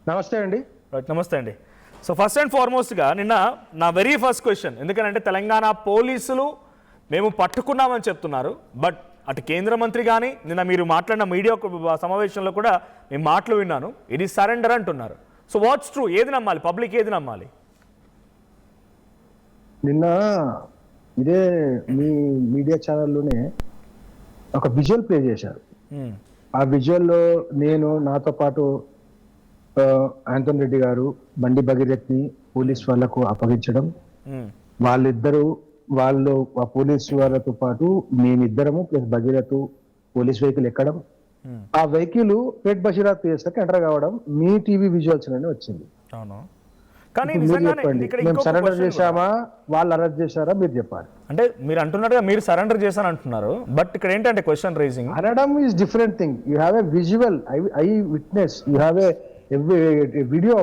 నమస్తే అండి. రైట్, నమస్తే అండి. సో ఫస్ట్ అండ్ ఫార్మోస్ట్గా నిన్న నా వెరీ ఫస్ట్ క్వశ్చన్, ఎందుకంటే తెలంగాణ పోలీసులు మేము పట్టుకున్నామని చెప్తున్నారు, బట్ అటు కేంద్ర మంత్రి కానీ నిన్న మీరు మాట్లాడిన మీడియా సమావేశంలో కూడా మేము మాటలు విన్నాను, ఇది సరెండర్ అంటున్నారు. So what's true? ఏది నమ్మాలి? పబ్లిక్ ఏది నమ్మాలి? నిన్న ఇదే మీ మీడియా ఛానల్లోనే ఒక విజువల్ ప్లే చేశారు. ఆ విజువల్లో నేను, నాతో పాటు ఆంటోనీ రెడ్డి గారు బండి భగీరథ్ని పోలీస్ వాళ్లకు అప్పగించడం, వాళ్ళు ఆ పోలీస్ వాళ్ళతో పాటు మేమిద్దరము ప్లస్ భగీరథ్ పోలీస్ వెహికల్ ఎక్కడం, ఆ వెహికల్ పేట్ బషీరాబాద్ పిఎస్కి ఎంటర్ కావడం మీ టీవీ విజువల్స్ లోనే వచ్చింది. అవును, కానీ మేము సరెండర్ చేశామా, వాళ్ళు అరెస్ట్ చేశారా, మీరు చెప్పాలి. అంటే మీరు అంటున్నట్టుగా మీరు సరెండర్ చేశాను అంటున్నారు, బట్ ఇక్కడ ఏంటంటే క్వశ్చన్ రైజింగ్ అనడం is different thing. You have a visual, I witness, you have a video.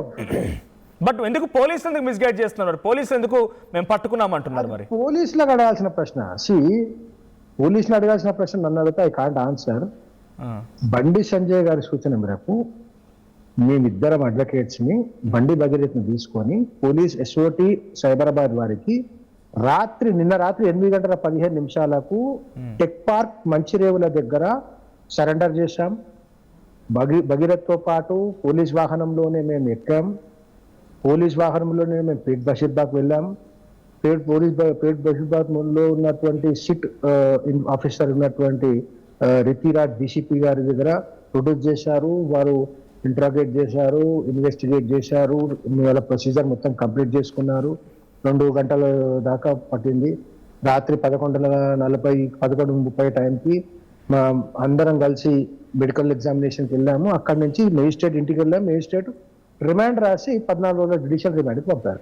But ఎందుకు పోలీసులు ఎందుకు మిస్గైడ్ చేస్తున్నారు? పోలీసులు ఎందుకు మేము పట్టుకున్నాం అంటున్నారు? మరి పోలీసులకు అడగాల్సిన ప్రశ్న, పోలీసులు అడగాల్సిన ప్రశ్న నన్ను అడిగితే I can't answer. Bandi Sanjay గారి సూచన మేరకు మేమిద్దరం అడ్వకేట్స్ ని బండి భగీరథ్ని తీసుకొని పోలీస్ ఎస్ఓటి సైబరాబాద్ వారికి నిన్న రాత్రి 8:15 టెక్ పార్క్ మంచిరేవుల దగ్గర సరెండర్ చేశాం. భగీరథ్తో పాటు పోలీస్ వాహనంలోనే మేము ఎక్కాం. పోలీస్ వాహనంలోనే మేము పేట్ బషీర్బాగ్ వెళ్ళాం. పేట్ బషీర్బాగ్ లో ఉన్నటువంటి సిట్ ఆఫీసర్ ఉన్నటువంటి రితిరాజ్ డిసిపి గారి దగ్గర ప్రొడ్యూస్ చేశారు. వారు ఇంట్రాగేట్ చేశారు, ఇన్వెస్టిగేట్ చేశారు, వాళ్ళ ప్రొసీజర్ మొత్తం కంప్లీట్ చేసుకున్నారు. 2 గంటల దాకా పట్టింది. రాత్రి 11:30 టైంకి అందరం కలిసి మెడికల్ ఎగ్జామినేషన్కి వెళ్ళాము. అక్కడి నుంచి మేజిస్ట్రేట్ ఇంటికి వెళ్ళాము. మేజిస్ట్రేట్ రిమాండ్ రాసి 14 రోజుల జ్యుడిషియల్ రిమాండ్కి పంపారు.